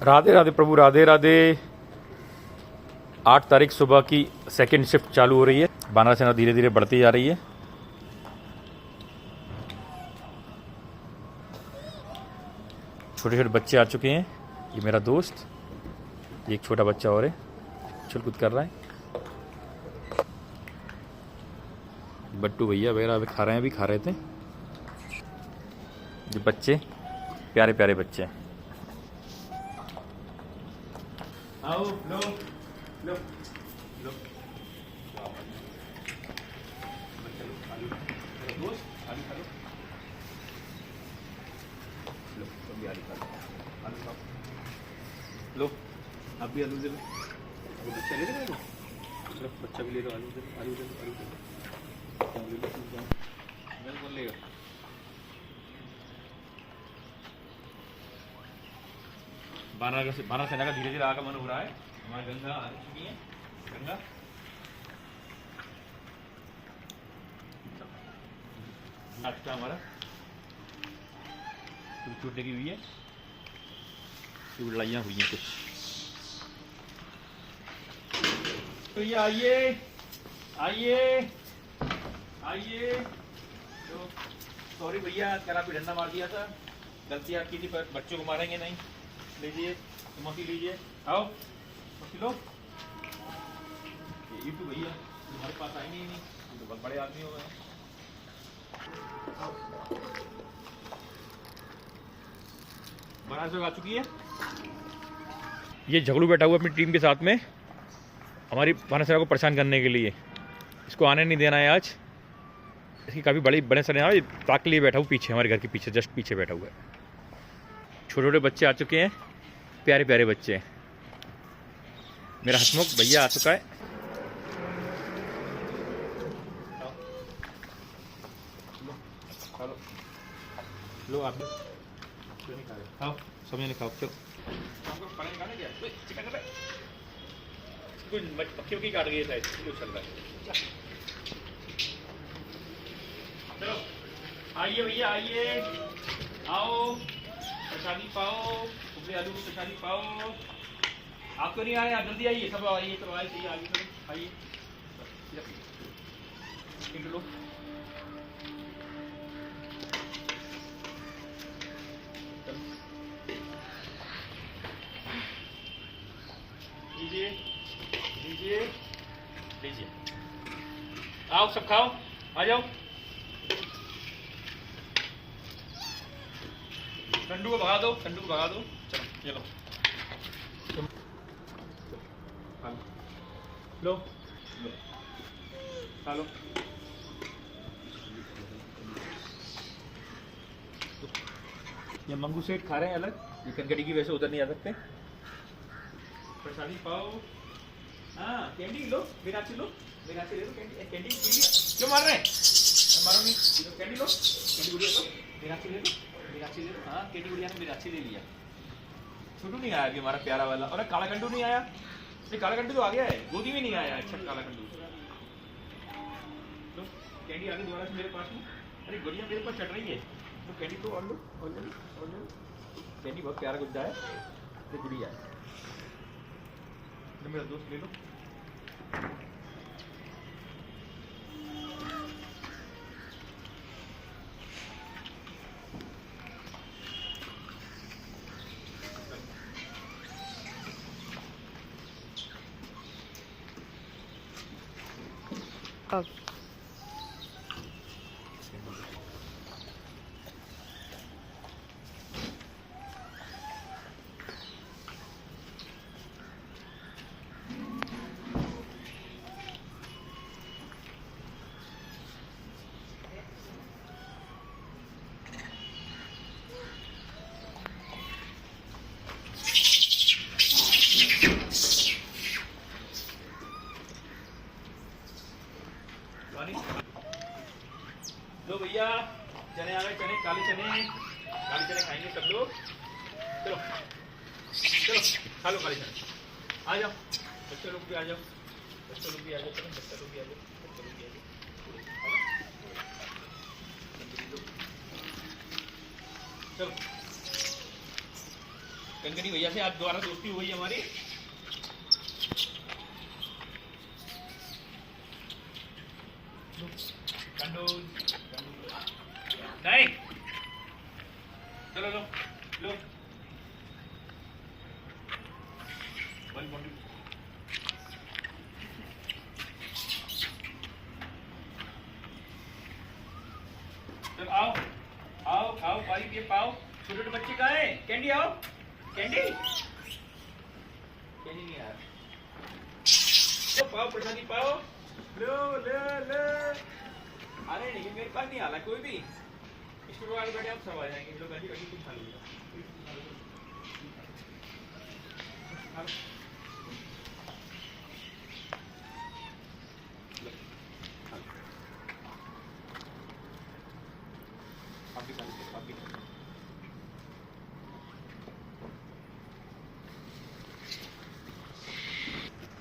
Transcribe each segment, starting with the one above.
राधे राधे प्रभु, राधे राधे। 8 तारीख सुबह की सेकंड शिफ्ट चालू हो रही है। बानरा सेना धीरे धीरे बढ़ती जा रही है। छोटे छोटे बच्चे आ चुके हैं। ये मेरा दोस्त, ये एक छोटा बच्चा और है, छुलकूद कर रहा है। बट्टू भैया वगैरह अभी खा रहे हैं, अभी खा रहे थे। ये बच्चे प्यारे प्यारे बच्चे हैं। आओ लो लो लो। दोस्त आलू खा लो, लो तुम भी आलू खा लो, आलू खाओ, लो आप भी आलू दे लो। वो बच्चा ले लो, चलो बच्चा भी ले लो, आलू दे लो, आलू दे लो, आलू दे लो। मैं बोल लेगा बानर सेना का धीरे धीरे आगमन हो रहा है। हमारी गंगा आ चुकी है। गंगा नाश्ता हमारा चोट लगी हुई है, लड़ाइयाँ हुई हैं कुछ। तो ये आइए आइए आइए। तो सॉरी भैया, कल आपको डंडा मार दिया था, गलती आपकी थी, पर बच्चों को मारेंगे नहीं। लीजिए मौसी, लीजिए, आओ मौसी लो। ये तो भैया तुम्हारे पास आएंगे ही नहीं, तो बहुत बड़े आदमी हो गए। महाराज आ चुकी है। ये झगड़ू बैठा हुआ अपनी टीम के साथ में हमारी बानर सेना को परेशान करने के लिए। इसको आने नहीं देना है आज। इसकी काफ़ी बड़े सेना है, ताक के लिए बैठा हूँ पीछे, हमारे घर के पीछे, जस्ट पीछे बैठा हुआ है। छोटे छोटे बच्चे आ चुके हैं, प्यारे प्यारे बच्चे हैं। मेरा हसमुख भैया आ चुका है। लो आप क्यों नहीं खा रहे? खाओ, सब नहीं खाओ, चलो। चिकन पक्षियों की काट गई शायद, चल रहा है। चलो आइए भैया, आइए, आओ प्रसादी पाओ, उबले आलू की प्रसादी पाओ। आप क्यों नहीं आए? आप जल्दी आइए, सब आइए, सब आइए, चाहिए आइए, आइए। लो लीजिए लीजिए लीजिए, आओ सब खाओ, आ जाओ। ठंडू को भगा दो, ठंडू को भगा दो। चलो ये लो, खा लो, लो खा लो। ये मंगू सेठ खा रहे हैं अलग, ये कनकड़ी की वैसे उधर नहीं आ सकते। प्रसादी पाओ। हाँ कैंडी लो, मीनाक्षी लो, मीनाक्षी ले लो कैंडी। कैंडी कैंडी क्यों मार रहे हैं? मारो नहीं, कैंडी लो, कैंडी गुड़िया लो, मीनाक्षी ले लो, मीनाक्षी ले लो। हाँ कैंडी गुड़िया ने मीनाक्षी ले लिया। छोटू नहीं आया कि हमारा प्यारा वाला, और काला कंडू नहीं आया। ये काला कंडू तो आ गया है, गोदी में नहीं आया। अच्छा काला कंडू लो, कैंडी आ गई दोबारा से मेरे पास में। अरे गुड़िया मेरे पास चढ़ रही है, तो कैंडी तो और लो, और ले लो, और ले लो। कैंडी बहुत प्यारा गुड्डा है, तो गुड़िया है। मेरा दोस्त ले लो। अब लो भैया, चने आ गए, चने, काले चने, काले चने खाएंगे सब लोग। चलो चलो खा लो काले चने, आ जाओ बच्चे लोग भी आ जाओ, बच्चे लोग भी आ जाओ, चलो बच्चे लोग भी आ जाओ, बच्चे लोग भी आ जाओ। चलो कंगनी भैया से आज दोबारा दोस्ती हुई हमारी। नहीं चलो लो लो चलो आओ आओ खाओ पानी पिए पाओ। छोटे छोटे बच्चे कहाँ हैं? कैंडी आओ कैंडी कैंडी नहीं आ तो पाओ प्रसादी पाओ लो लो लो। अरे नहीं मेरे पास नहीं आला कोई भी। स्टूल वाले बैठे आप सब आ जाएंगे। लोग गाड़ी कुछ खा लीजिएगा।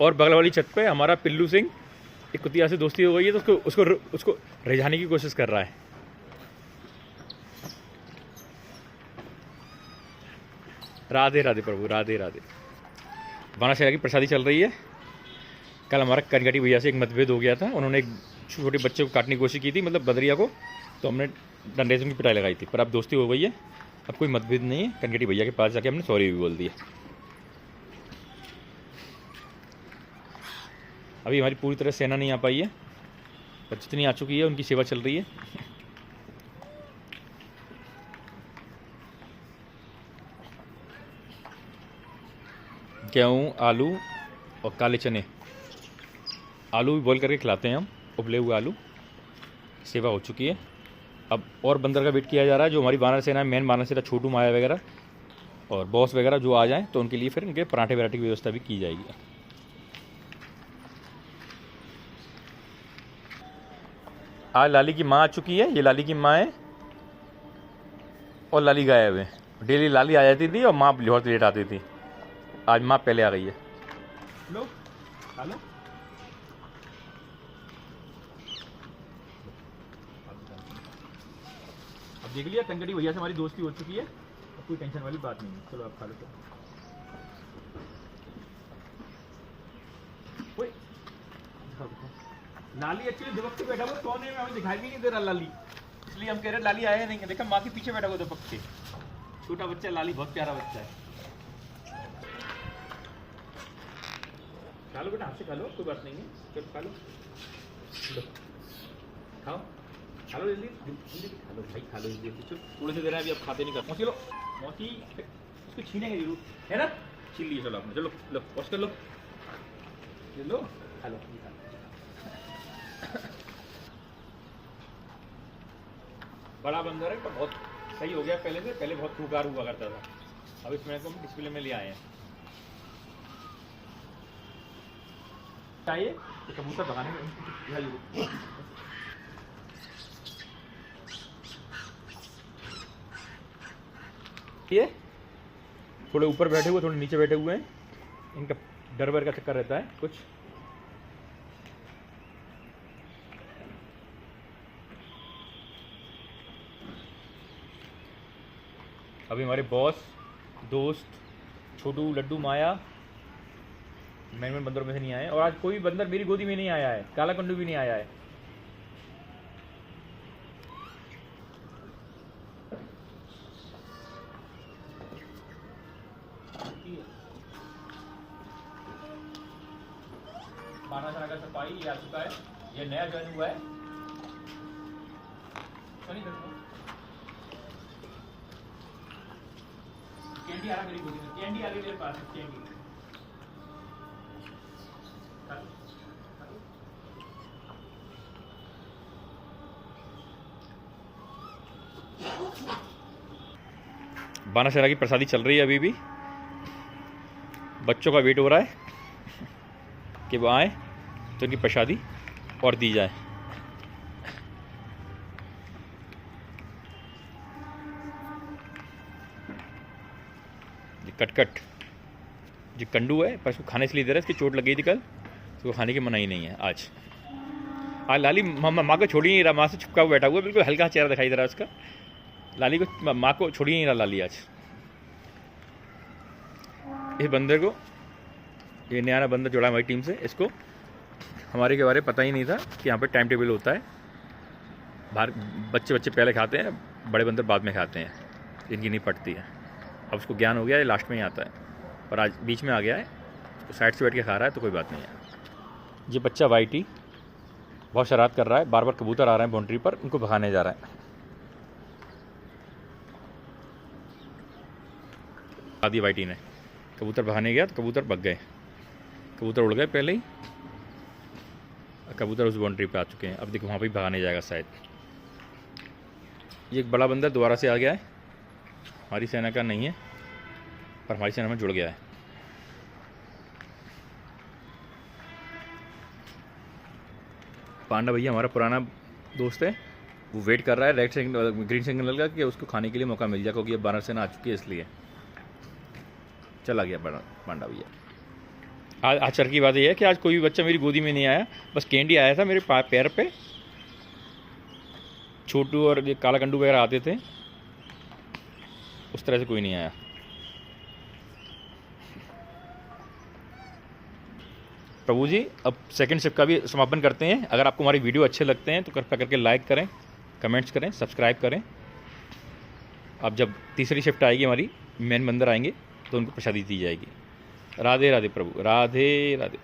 और बगल वाली छत पे हमारा पिल्लू सिंह एक कुतिया से दोस्ती हो गई है तो उसको रिझाने की कोशिश कर रहा है। राधे राधे प्रभु राधे राधे। बानाशहरा की प्रसादी चल रही है। कल हमारा कनकटी भैया से एक मतभेद हो गया था। उन्होंने एक छोटे बच्चे को काटने की कोशिश की थी, मतलब बदरिया को, तो हमने डंडे से उनकी पिटाई लगाई थी। पर अब दोस्ती हो गई है, अब कोई मतभेद नहीं है। कनकटी भैया के पास जाके हमने सॉरी भी बोल दिया। अभी हमारी पूरी तरह सेना नहीं आ पाई है, पर जितनी आ चुकी है उनकी सेवा चल रही है। गेहूँ, आलू और काले चने, आलू भी बॉईल करके खिलाते हैं हम, उबले हुए आलू। सेवा हो चुकी है। अब और बंदर का वेट किया जा रहा है। जो हमारी वानर सेना है, मेन वानर सेना, छोटू माया वगैरह और बॉस वगैरह जो आ जाएं, तो उनके लिए फिर इनके पराठे वराठे की व्यवस्था भी की जाएगी। आज लाली की माँ आ चुकी है। ये लाली की माँ है और लाली गायब है। डेली लाली आ जाती थी और माँ बहुत लेट आती थी। आज माँ पहले आ गई है। लो हेलो अब देख लिया, कंकड़ी भैया से हमारी दोस्ती हो चुकी है। अब कोई टेंशन वाली बात नहीं है। चलो आप खा लो। ओए दिखाओ दिखाओ। लाली एक्चुअली दुबक के बैठा हुआ कोने में, हमें दिखाई भी नहीं दे रहा लाली, इसलिए हम कह रहे लाली आया नहीं। देखा माँ के पीछे बैठा हुआ दुबक के। छोटा बच्चा लाली, बहुत प्यारा बच्चा है। खा लो बेटा, हाथ से खा लो, कोई बात नहीं है। चलो खा लो, लो खाओ, खा लो जल्दी जल्दी खा लो भाई, खा लो जल्दी। चलो थोड़ी सी देर है अभी, अब खाते नहीं कर। मौसी लो, मौसी इसको छीनेंगे जरूर है ना, छीन लिए। चलो आपने, चलो लो वॉश कर लो, ये लो खा लो। बड़ा बंदर है, पर बहुत सही हो गया पहले से। पहले बहुत खुकार हुआ करता था, अब इसमें को हम डिस्प्ले में ले आए हैं। चाहिए तो कबूतर भगाने में ये थोड़े ऊपर बैठे हुए, थोड़े नीचे बैठे हुए हैं। इनका डर वर का चक्कर रहता है कुछ। अभी हमारे बॉस, दोस्त, छोटू, लड्डू, माया मेन बंदरों में से नहीं आए। और आज कोई बंदर मेरी गोदी में नहीं आया है। काला कंडू भी नहीं आया है। बानासहरा का सफाई आ चुका है। ये नया ज्वाइन हुआ है। कैंडी आ रहा मेरी गोदी में, कैंडी आ रही मेरे पास। कैंडी बानासहरा की प्रसादी चल रही है अभी भी। बच्चों का वेट हो रहा है कि वो आए तो इनकी प्रसादी और दी जाए। कटकट जो कंडू है, पर इसको खाने से लिए दे रहा है। इसकी चोट लगी थी कल, तो खाने की मनाही नहीं है आज। लाली माँ को छोड़ ही नहीं रहा, माँ से छुपका हुआ बैठा हुआ, बिल्कुल हल्का चेहरा दिखाई दे रहा है उसका। लाली को, माँ को छोड़ ही नहीं रहा लाली आज। इस बंदर को, ये नया बंदर जुड़ा हमारी टीम से, इसको हमारे के बारे में पता ही नहीं था कि यहाँ पे टाइम टेबल होता है। बाहर बच्चे पहले खाते हैं, बड़े बंदर बाद में खाते हैं, इनकी नहीं पड़ती है। अब उसको ज्ञान हो गया है, लास्ट में ही आता है, पर आज बीच में आ गया है, तो साइड से बैठ के खा रहा है, तो कोई बात नहीं है। ये बच्चा वाइटी बहुत शरारत कर रहा है, बार बार कबूतर आ रहे हैं बाउंड्री पर, उनको भगाने जा रहा है। आदि वाइटी ने कबूतर भगाने गया तो कबूतर भग गए, कबूतर उड़ गए पहले ही, कबूतर उस बाउंड्री पे आ चुके हैं। अब देखो वहाँ पे भगाने जाएगा शायद। ये एक बड़ा बंदर दोबारा से आ गया है, हमारी सेना का नहीं है पर हमारी सेना में जुड़ गया है। पांडा भैया हमारा पुराना दोस्त है, वो वेट कर रहा है रेड सिग्नल ग्रीन सिग्नल का कि उसको खाने के लिए मौका मिल जाए, क्योंकि अब वानर सेना आ चुकी है, इसलिए चला गया पांडा भैया। आज आश्चर्य की बात यह है कि आज कोई भी बच्चा मेरी गोदी में नहीं आया, बस कैंडी आया था मेरे पैर पे। छोटू और ये काला कंडू वगैरह आते थे, उस तरह से कोई नहीं आया। प्रभु जी अब सेकंड शिफ्ट का भी समापन करते हैं। अगर आपको हमारी वीडियो अच्छे लगते हैं तो कृपया करके लाइक करें, कमेंट्स करें, सब्सक्राइब करें। अब जब तीसरी शिफ्ट आएगी हमारी, मेन बंदर आएंगे तो उनको प्रसादी दी जाएगी। राधे राधे प्रभु, राधे राधे।